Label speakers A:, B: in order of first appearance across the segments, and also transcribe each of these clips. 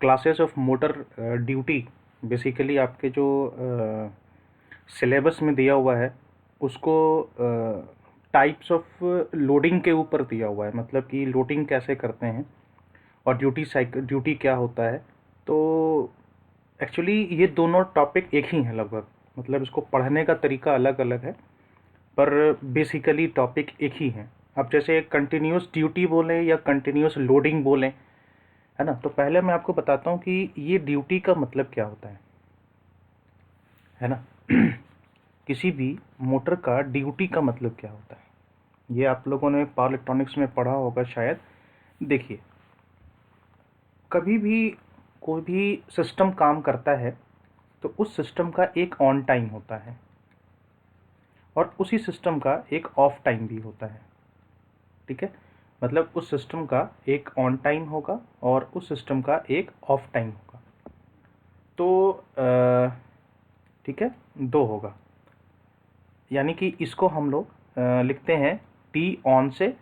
A: Classes of motor duty basically आपके जो syllabus में दिया हुआ है उसको टाइप्स ऑफ लोडिंग के ऊपर दिया हुआ है, मतलब कि लोडिंग कैसे करते हैं और ड्यूटी साइकिल ड्यूटी क्या होता है। तो एक्चुअली ये दोनों टॉपिक एक ही हैं लगभग, मतलब इसको पढ़ने का तरीका अलग अलग है पर बेसिकली टॉपिक एक ही है। अब जैसे कंटिन्यूस ड्यूटी बोलें या कंटिन्यूस लोडिंग बोलें, है ना, तो पहले मैं आपको बताता हूँ कि ये ड्यूटी का मतलब क्या होता है ना। किसी भी मोटर का ड्यूटी का मतलब क्या होता है, ये आप लोगों ने पावर इलेक्ट्रॉनिक्स में पढ़ा होगा शायद। देखिए, कभी भी कोई भी सिस्टम काम करता है तो उस सिस्टम का एक ऑन टाइम होता है और उसी सिस्टम का एक ऑफ टाइम भी होता है। ठीक है, मतलब उस सिस्टम का एक ऑन टाइम होगा और उस सिस्टम का एक ऑफ टाइम होगा। तो ठीक है, दो होगा, यानी कि इसको हम लोग लिखते हैं टी ऑन से।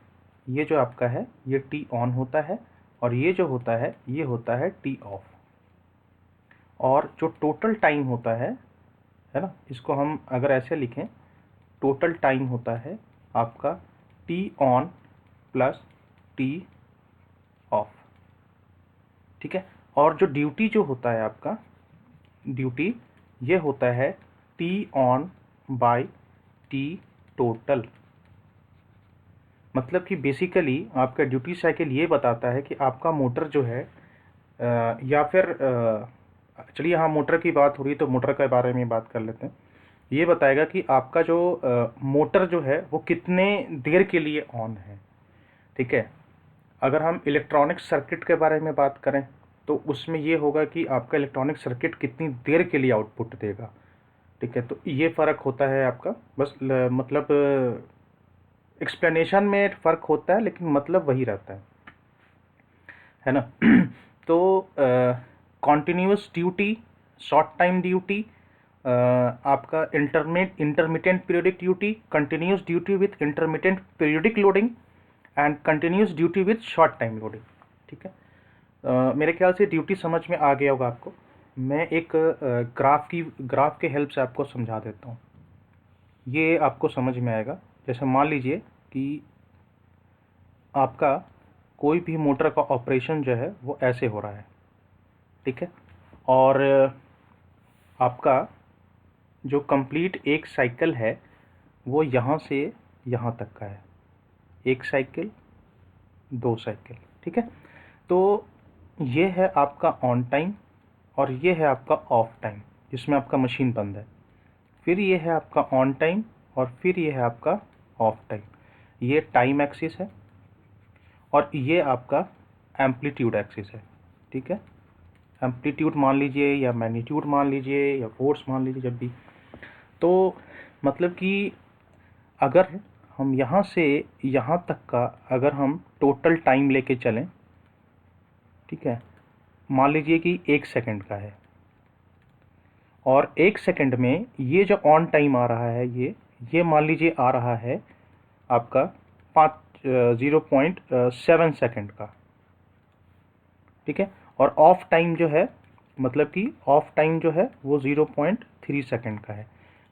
A: ये जो आपका है ये टी ऑन होता है और ये जो होता है ये होता है टी ऑफ। और जो टोटल टाइम होता है ना, इसको हम अगर ऐसे लिखें, टोटल टाइम होता है आपका T on plus T of. ठीक है, और जो ड्यूटी जो होता है आपका ड्यूटी, ये होता है T on by T total. मतलब कि बेसिकली आपका ड्यूटी साइकिल ये बताता है कि आपका मोटर जो है या फिर चलिए हाँ, मोटर की बात हो रही है तो मोटर के बारे में बात कर लेते हैं। ये बताएगा कि आपका जो मोटर जो है वो कितने देर के लिए ऑन है। ठीक है, अगर हम इलेक्ट्रॉनिक सर्किट के बारे में बात करें तो उसमें ये होगा कि आपका इलेक्ट्रॉनिक सर्किट कितनी देर के लिए आउटपुट देगा। ठीक है, तो ये फ़र्क होता है आपका, बस मतलब एक्सप्लेनेशन में फ़र्क होता है लेकिन मतलब वही रहता है ना। तो continuous duty, short time duty, आपका intermittent periodic duty, continuous duty with intermittent periodic loading and continuous duty with short time loading. ठीक है, मेरे ख्याल से ड्यूटी समझ में आ गया होगा आपको। मैं एक ग्राफ के हेल्प से आपको समझा देता हूँ, ये आपको समझ में आएगा। जैसे मान लीजिए कि आपका कोई भी मोटर का ऑपरेशन जो है वो ऐसे हो रहा है। ठीक है, और आपका जो कंप्लीट एक साइकिल है वो यहाँ से यहाँ तक का है, एक साइकिल, दो साइकिल। ठीक है, तो ये है आपका ऑन टाइम और ये है आपका ऑफ टाइम जिसमें आपका मशीन बंद है। फिर ये है आपका ऑन टाइम और फिर ये है आपका ऑफ टाइम। ये टाइम एक्सिस है और ये आपका एम्पलीट्यूड एक्सिस है। ठीक है, एम्पलीट्यूड मान लीजिए या मैग्नीट्यूड मान लीजिए या फोर्स मान लीजिए जब भी। तो मतलब कि अगर हम यहाँ से यहाँ तक का अगर हम टोटल टाइम लेके चलें, ठीक है, मान लीजिए कि 1 सेकंड का है और 1 सेकंड में ये जो ऑन टाइम आ रहा है ये मान लीजिए आ रहा है आपका 0.7 सेकंड का। ठीक है, और ऑफ टाइम जो है, मतलब कि ऑफ टाइम जो है वो 0.3 सेकंड का है।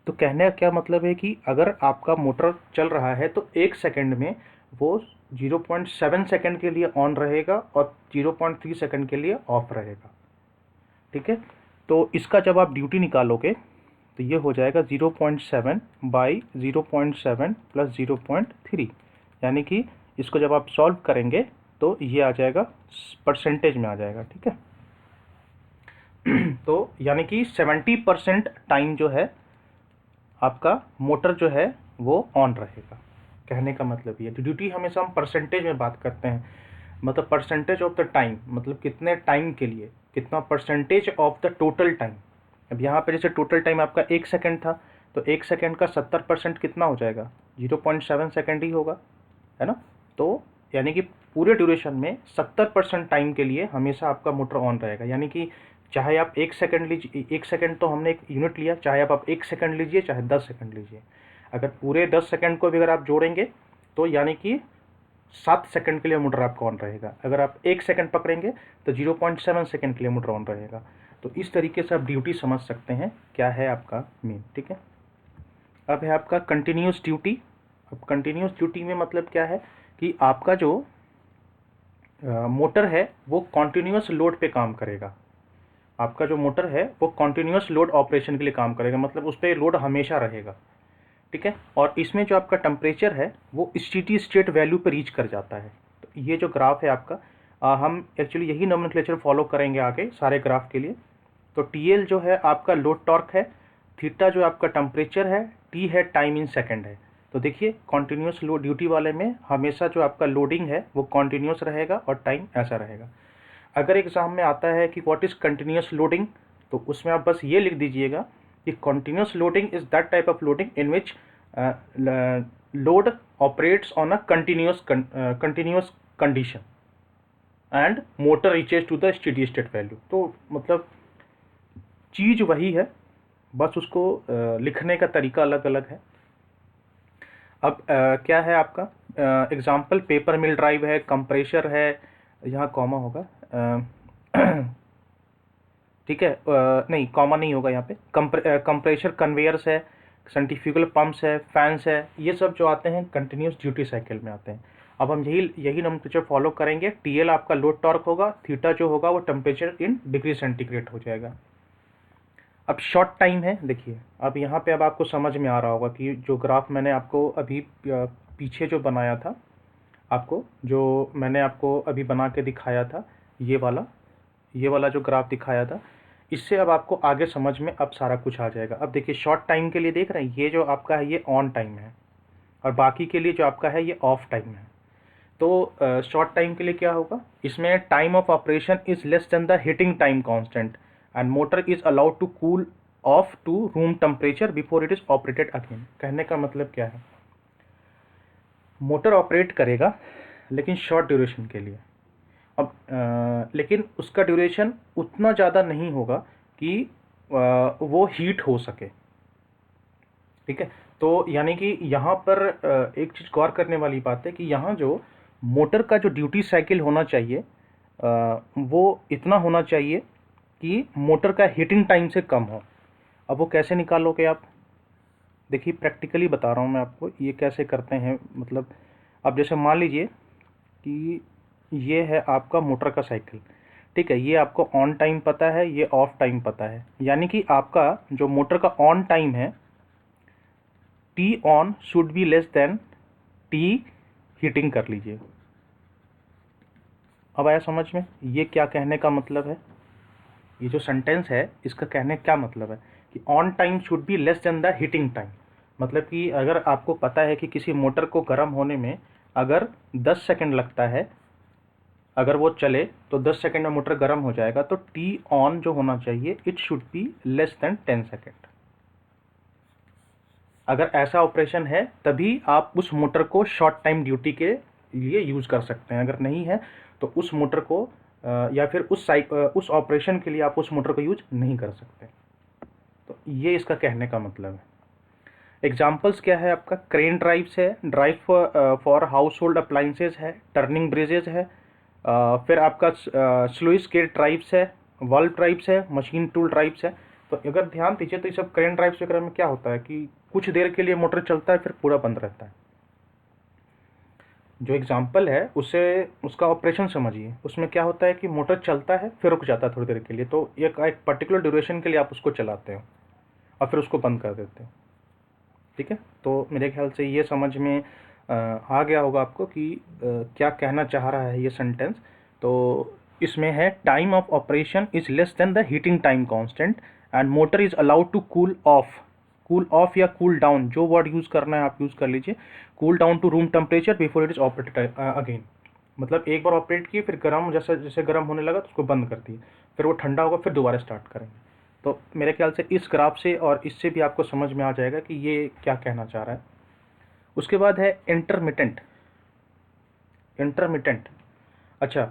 A: तो कहने का क्या मतलब है कि अगर आपका मोटर चल रहा है तो 1 सेकंड में वो 0.7 सेकंड के लिए ऑन रहेगा और 0.3 सेकंड के लिए ऑफ रहेगा। ठीक है, तो इसका जब आप ड्यूटी निकालोगे तो ये हो जाएगा 0.7 बाई 0.7 प्लस 0.3, यानी कि इसको जब आप सॉल्व करेंगे तो ये आ जाएगा परसेंटेज में आ जाएगा। ठीक है, तो यानी कि 70% टाइम जो है आपका मोटर जो है वो ऑन रहेगा। कहने का मतलब ये, तो ड्यूटी हमेशा हम परसेंटेज में बात करते हैं, मतलब परसेंटेज ऑफ द टाइम, मतलब कितने टाइम के लिए, कितना percentage of the total time. अब यहाँ पे जैसे टोटल टाइम आपका 1 सेकंड था तो 1 सेकंड का 70% कितना हो जाएगा, 0.7 सेकंड ही होगा, है ना। तो यानी कि पूरे ड्यूरेशन में 70% टाइम के लिए हमेशा आपका मोटर ऑन रहेगा। यानी कि चाहे आप 1 सेकंड लीजिए, 1 सेकंड तो हमने एक यूनिट लिया, चाहे आप 1 सेकंड लीजिए चाहे 10 सेकंड लीजिए, अगर पूरे 10 सेकंड को भी अगर आप जोड़ेंगे तो यानी कि 7 सेकंड के लिए मोटर आपका ऑन रहेगा। अगर आप 1 सेकंड पकड़ेंगे तो 0.7 सेकंड के लिए मोटर ऑन रहेगा। तो इस तरीके से आप ड्यूटी समझ सकते हैं क्या है आपका मीन, ठीक है। अब है आपका कंटिन्यूस ड्यूटी। अब कंटिन्यूस ड्यूटी में मतलब क्या है कि आपका जो मोटर है वो कॉन्टिन्यूस लोड पे काम करेगा। आपका जो मोटर है वो कॉन्टिन्यूस लोड ऑपरेशन के लिए काम करेगा, मतलब उस पर लोड हमेशा रहेगा, ठीक है। और इसमें जो आपका टेम्परेचर है वो स्टेडी स्टेट वैल्यू पर रीच कर जाता है। तो ये जो ग्राफ है आपका, हम एक्चुअली यही नोमेनक्लेचर फॉलो करेंगे आगे सारे ग्राफ के लिए। तो TL जो है आपका लोड टॉर्क है, थीटा जो आपका टेम्परेचर है, T है टाइम इन सेकंड है। तो देखिए कॉन्टिन्यूस लोड ड्यूटी वाले में हमेशा जो आपका लोडिंग है वो कॉन्टिन्यूस रहेगा और टाइम ऐसा रहेगा। अगर एग्जाम में आता है कि व्हाट इज़ कंटिन्यूस लोडिंग, तो उसमें आप बस ये लिख दीजिएगा कि continuous loading is that type of loading in which load operates on a continuous condition and motor reaches to the steady state value. तो मतलब चीज़ वही है, बस उसको लिखने का तरीका अलग अलग है। अब क्या है आपका एग्जाम्पल, पेपर मिल ड्राइव है, कंप्रेशर है, यहाँ कॉमा होगा ठीक है, नहीं कॉमा नहीं होगा यहाँ पे। कंप्रेशर कन्वेयर्स है, सेंट्रीफ्यूगल पंप्स है, फैंस है, ये सब जो आते हैं कंटिन्यूस ड्यूटी साइकिल में आते हैं। अब हम यही नोमेनक्लेचर फॉलो करेंगे। TL आपका लोड टॉर्क होगा, थीटा जो होगा वो टेम्परेचर इन डिग्री सेंटीग्रेड हो जाएगा। अब शॉर्ट टाइम है, देखिए अब यहाँ पे अब आपको समझ में आ रहा होगा कि जो ग्राफ मैंने आपको अभी पीछे जो बनाया था, आपको जो मैंने आपको अभी बना के दिखाया था, ये वाला जो ग्राफ दिखाया था, इससे अब आपको आगे समझ में अब सारा कुछ आ जाएगा। अब देखिए शॉर्ट टाइम के लिए देख रहे हैं, ये जो आपका है ये ऑन टाइम है और बाकी के लिए जो आपका है ये ऑफ टाइम है। तो शॉर्ट टाइम के लिए क्या होगा, इसमें time of operation is less than the heating time constant and motor is allowed to cool off to room temperature before it is operated again. कहने का मतलब क्या है, मोटर ऑपरेट करेगा लेकिन शॉर्ट ड्यूरेशन के लिए। अब लेकिन उसका ड्यूरेशन उतना ज़्यादा नहीं होगा कि वो हीट हो सके, ठीक है। तो यानी कि यहाँ पर एक चीज़ गौर करने वाली बात है कि यहाँ जो मोटर का जो ड्यूटी साइकिल होना चाहिए वो इतना होना चाहिए कि मोटर का हीटिंग टाइम से कम हो। अब वो कैसे निकालोगे आप, देखिए प्रैक्टिकली बता रहा हूँ मैं आपको ये कैसे करते हैं। मतलब अब जैसे मान लीजिए कि ये है आपका मोटर का साइकिल, ठीक है, ये आपको ऑन टाइम पता है, ये ऑफ टाइम पता है, यानी कि आपका जो मोटर का ऑन टाइम है T on should be less than T heating कर लीजिए। अब आया समझ में ये क्या कहने का मतलब है, ये जो सेंटेंस है इसका कहने क्या मतलब है कि on time should be less than the heating time. मतलब कि अगर आपको पता है कि किसी मोटर को गर्म होने में अगर 10 सेकंड लगता है, अगर वो चले तो 10 सेकंड में मोटर गर्म हो जाएगा, तो T ऑन जो होना चाहिए it should be less than 10 second. अगर ऐसा ऑपरेशन है तभी आप उस मोटर को शॉर्ट टाइम ड्यूटी के लिए यूज़ कर सकते हैं। अगर नहीं है तो उस मोटर को या फिर उस ऑपरेशन के लिए आप उस मोटर को यूज नहीं कर सकते। तो ये इसका कहने का मतलब है। एग्जाम्पल्स क्या है आपका, क्रेन ड्राइव्स है, drive for house hold appliances है, टर्निंग ब्रिजेज है, फिर आपका स्लुइस गेट ड्राइव्स है, वॉल्व ड्राइव्स है, मशीन टूल ड्राइव्स है। तो अगर ध्यान दीजिए तो ये सब क्रेन ड्राइव्स वगैरह में क्या होता है कि कुछ देर के लिए मोटर चलता है फिर पूरा बंद रहता है। जो एग्जाम्पल है उसे उसका ऑपरेशन समझिए, उसमें क्या होता है कि मोटर चलता है फिर रुक जाता है थोड़ी देर के लिए, तो एक पर्टिकुलर ड्यूरेशन के लिए आप उसको चलाते हो और फिर उसको बंद कर देते हो, ठीक है। तो मेरे ख्याल से ये समझ में आ गया होगा आपको कि क्या कहना चाह रहा है ये सेंटेंस। तो इसमें है time of operation is less than the heating time constant and motor is allowed to cool off या कूल डाउन, जो वर्ड यूज़ करना है आप यूज़ कर लीजिए, cool down to room temperature before it is operated again. मतलब एक बार operate किए फिर गर्म जैसे जैसे गर्म होने लगा तो उसको बंद कर दिए, फिर वो ठंडा होगा फिर दोबारा स्टार्ट करेंगे। तो मेरे ख्याल से इस ग्राफ से और इससे भी आपको समझ में आ जाएगा कि ये क्या कहना चाह रहा है। उसके बाद है इंटरमिटेंट। अच्छा,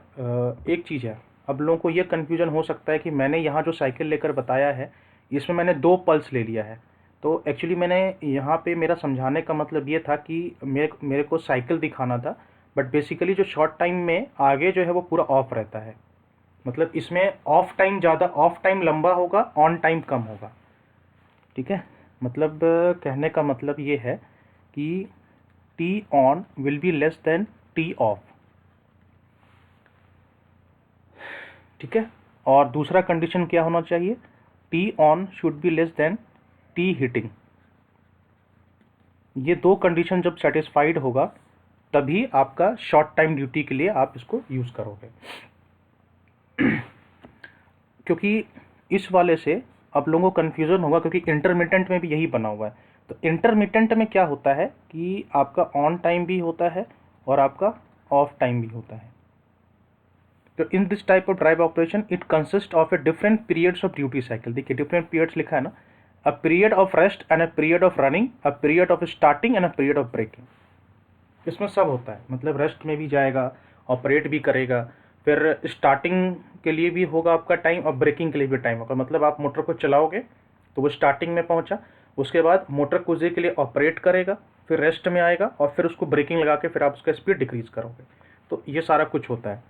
A: एक चीज़ है, अब लोगों को ये कन्फ्यूजन हो सकता है कि मैंने यहाँ जो साइकिल लेकर बताया है इसमें मैंने 2 पल्स ले लिया है। तो एक्चुअली मैंने यहाँ पे मेरा समझाने का मतलब ये था कि मेरे को साइकिल दिखाना था, बट बेसिकली जो शॉर्ट टाइम में आगे जो है वो पूरा ऑफ रहता है, मतलब इसमें ऑफ टाइम ज़्यादा, ऑफ टाइम लंबा होगा, ऑन टाइम कम होगा। ठीक है, मतलब कहने का मतलब ये है कि T on will be less than T of. ठीक है, और दूसरा कंडीशन क्या होना चाहिए, T on should be less than T heating. ये दो कंडीशन जब सेटिस्फाइड होगा तभी आपका शॉर्ट टाइम ड्यूटी के लिए आप इसको यूज़ करोगे। क्योंकि इस वाले से आप लोगों को कन्फ्यूज़न होगा, क्योंकि इंटरमिटेंट में भी यही बना हुआ है। तो इंटरमिटेंट में क्या होता है कि आपका ऑन टाइम भी होता है और आपका ऑफ टाइम भी होता है। तो in this type of drive operation it consist of a different periods of duty cycle. देखिए डिफरेंट पीरियड्स लिखा है ना, a period of rest and a period of running, a period of starting and a period of braking. इसमें सब होता है, मतलब rest में भी जाएगा, ऑपरेट भी करेगा, फिर स्टार्टिंग के लिए भी होगा आपका टाइम और ब्रेकिंग के लिए भी टाइम होगा। मतलब आप मोटर को चलाओगे तो वो स्टार्टिंग में पहुंचा, उसके बाद मोटर कुछ देर के लिए ऑपरेट करेगा, फिर रेस्ट में आएगा और फिर उसको ब्रेकिंग लगा के फिर आप उसका स्पीड डिक्रीज करोगे। तो ये सारा कुछ होता है।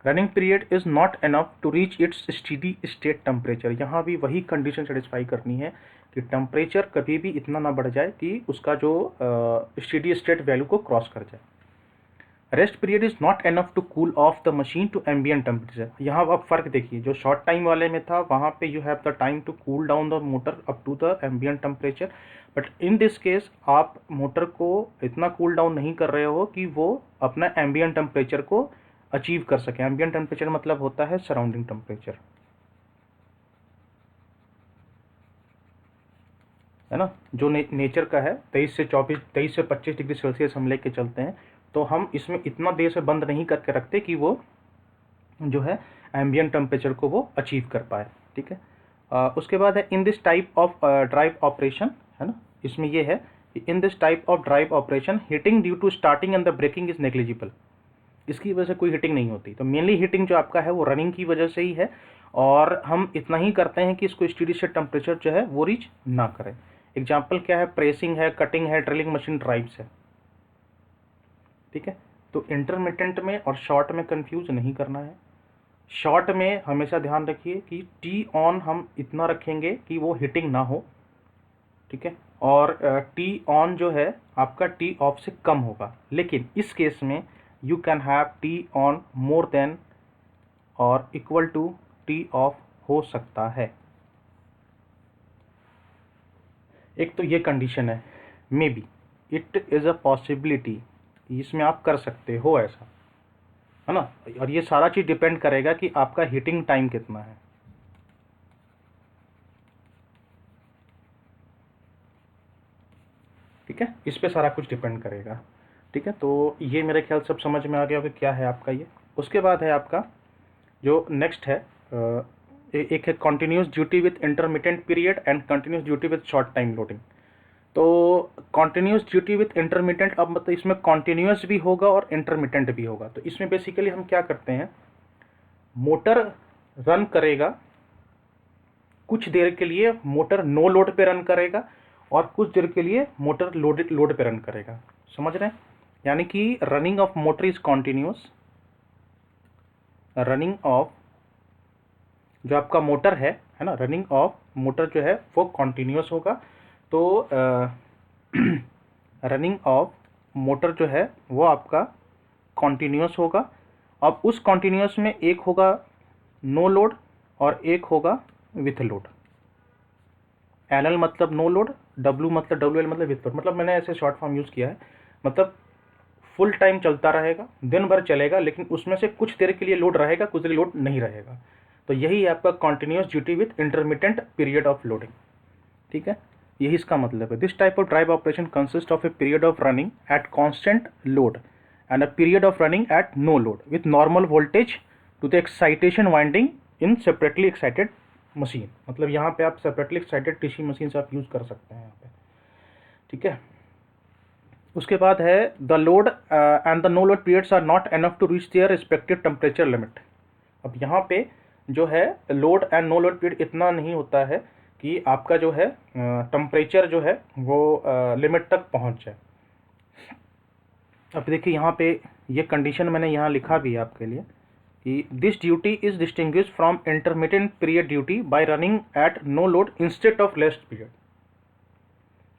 A: Running period is not enough to reach its steady state temperature. यहाँ भी वही कंडीशन सेटिस्फाई करनी है कि टेम्परेचर कभी भी इतना ना बढ़ जाए कि उसका जो स्टेडी स्टेट वैल्यू को क्रॉस कर जाए। Rest period is not enough to cool off the machine to ambient temperature. यहाँ आप फर्क देखिए, जो शॉर्ट टाइम वाले में था वहाँ पे you have the time to cool down the motor up to the ambient temperature, but in this case आप मोटर को इतना कूल डाउन नहीं कर रहे हो कि वो अपना एम्बियंट टेम्परेचर को अचीव कर सके। एम्बियंट टेम्परेचर मतलब होता है सराउंडिंग टेम्परेचर, है ना, जो नेचर का है 23 से 25 डिग्री सेल्सियस हम लेके चलते हैं। तो हम इसमें इतना देर से बंद नहीं करके रखते कि वो जो है एम्बियंट टेम्परेचर को वो अचीव कर पाए। ठीक है, उसके बाद है in this type of drive operation, है ना, इसमें ये है कि in this type of drive operation heating due to starting and the braking is negligible. इसकी वजह से कोई हीटिंग नहीं होती। तो मेनली हीटिंग जो आपका है वो रनिंग की वजह से ही है, और हम इतना ही करते हैं कि इसको स्टेडी स्टेट टेम्परेचर जो है वो रीच ना करें। एग्जाम्पल क्या है, प्रेसिंग है, कटिंग है, ड्रिलिंग मशीन ड्राइव्स है। ठीक है, तो इंटरमिटेंट में और शॉर्ट में कंफ्यूज नहीं करना है। शॉर्ट में हमेशा ध्यान रखिए कि टी ऑन हम इतना रखेंगे कि वो हीटिंग ना हो। ठीक है, और टी ऑन जो है आपका टी ऑफ से कम होगा। लेकिन इस केस में you can have T on more than और इक्वल टू टी ऑफ हो सकता है। एक तो ये कंडीशन है, may be, it is a possibility, इसमें आप कर सकते हो ऐसा, है ना। और ये सारा चीज़ डिपेंड करेगा कि आपका हीटिंग टाइम कितना है। ठीक है, इस पे सारा कुछ डिपेंड करेगा। ठीक है, तो ये मेरे ख्याल सब समझ में आ गया कि क्या है आपका ये। उसके बाद है आपका जो नेक्स्ट है, एक है continuous duty with intermittent period and continuous duty with short time loading. तो कंटिन्यूस ड्यूटी विथ इंटरमिटेंट, अब मतलब इसमें कंटिन्यूस भी होगा और इंटरमिटेंट भी होगा। तो इसमें बेसिकली हम क्या करते हैं, मोटर रन करेगा कुछ देर के लिए, मोटर नो लोड पे रन करेगा और कुछ देर के लिए मोटर लोड पे रन करेगा। समझ रहे हैं, यानी कि running of motor is continuous, running of जो आपका मोटर है ना, रनिंग ऑफ मोटर जो है वो कॉन्टिन्यूस होगा। तो रनिंग ऑफ मोटर जो है वो आपका कॉन्टिन्यूस होगा। अब उस कॉन्टिन्यूस में एक होगा नो लोड और एक होगा विथ लोड। एल एल मतलब नो लोड, डब्ल्यू मतलब डब्ल्यू एल मतलब विथ लोड। मतलब मैंने ऐसे शॉर्ट फॉर्म यूज़ किया है, मतलब फुल टाइम चलता रहेगा, दिन भर चलेगा, लेकिन उसमें से कुछ देर के लिए लोड रहेगा, कुछ देर लोड नहीं रहेगा। तो यही है आपका continuous duty with intermittent period of loading. ठीक है, यही इसका मतलब है। This type of drive operation consist of a period of running at constant load and a period of running at no load with normal voltage to the excitation winding in separately excited machine. मतलब यहाँ पे आप separately excited DC machine से आप use कर सकते हैं यहाँ पे। ठीक है, उसके बाद है the load and the no load periods are not enough to reach their respective temperature limit. अब यहाँ पे जो है load and no load period इतना नहीं होता है कि आपका जो है टेम्परेचर जो है वो लिमिट तक पहुँच जाए। अब देखिए यहाँ पे ये कंडीशन मैंने यहाँ लिखा भी है आपके लिए कि this duty is distinguish from intermediate period duty by running at no load instead of least period.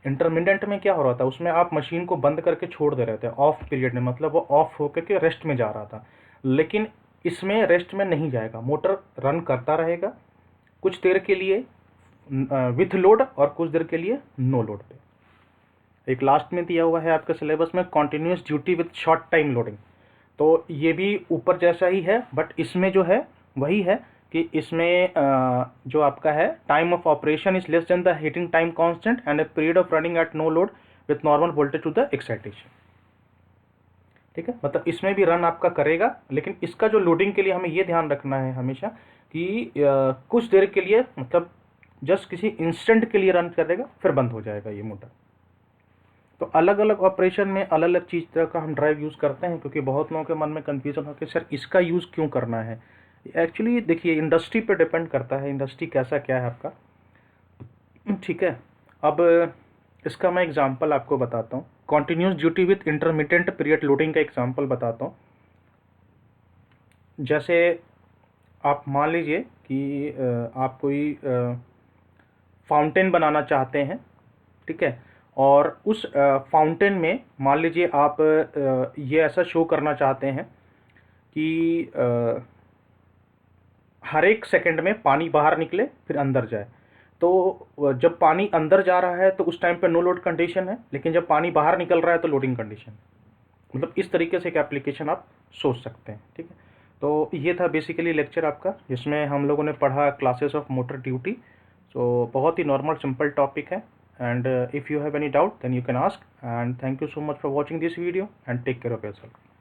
A: Intermediate में क्या हो रहा था, उसमें आप मशीन को बंद करके छोड़ दे रहे थे ऑफ पीरियड में, मतलब वो ऑफ होकर के रेस्ट में जा रहा था। लेकिन इसमें रेस्ट में नहीं जाएगा, मोटर रन करता रहेगा कुछ देर के लिए विथ लोड और कुछ देर के लिए नो लोड पे। एक लास्ट में दिया हुआ है आपके सिलेबस में continuous duty with short time loading, तो ये भी ऊपर जैसा ही है, बट इसमें जो है वही है कि इसमें जो आपका है time of operation is less than the heating time constant and a period of running at no load with normal voltage to the excitation. ठीक है, मतलब इसमें भी रन आपका करेगा, लेकिन इसका जो लोडिंग के लिए हमें ये ध्यान रखना है हमेशा कि कुछ देर के लिए, मतलब जस्ट किसी इंस्टेंट के लिए रन करेगा फिर बंद हो जाएगा ये मोटर। तो अलग अलग ऑपरेशन में अलग अलग चीज़ तरह का हम ड्राइव यूज़ करते हैं, क्योंकि बहुत लोगों के मन में कन्फ्यूज़न हो कि सर इसका यूज़ क्यों करना है। एक्चुअली देखिए इंडस्ट्री पे डिपेंड करता है, इंडस्ट्री कैसा क्या है आपका। ठीक है, अब इसका मैं एग्जांपल आपको बताता हूँ, continuous duty with intermittent period loading का एग्जांपल बताता हूँ। जैसे आप मान लीजिए कि आप कोई फाउंटेन बनाना चाहते हैं, ठीक है, और उस फाउंटेन में मान लीजिए आप ये ऐसा शो करना चाहते हैं कि हर एक सेकंड में पानी बाहर निकले फिर अंदर जाए। तो जब पानी अंदर जा रहा है तो उस टाइम पे नो लोड कंडीशन है, लेकिन जब पानी बाहर निकल रहा है तो लोडिंग कंडीशन है। मतलब इस तरीके से एक एप्लीकेशन आप सोच सकते हैं। ठीक है, तो ये था बेसिकली लेक्चर आपका, जिसमें हम लोगों ने पढ़ा क्लासेस ऑफ मोटर ड्यूटी। तो बहुत ही नॉर्मल सिंपल टॉपिक है, and if you have any doubt then you can ask, and thank you so much for watching this video and take care of yourself.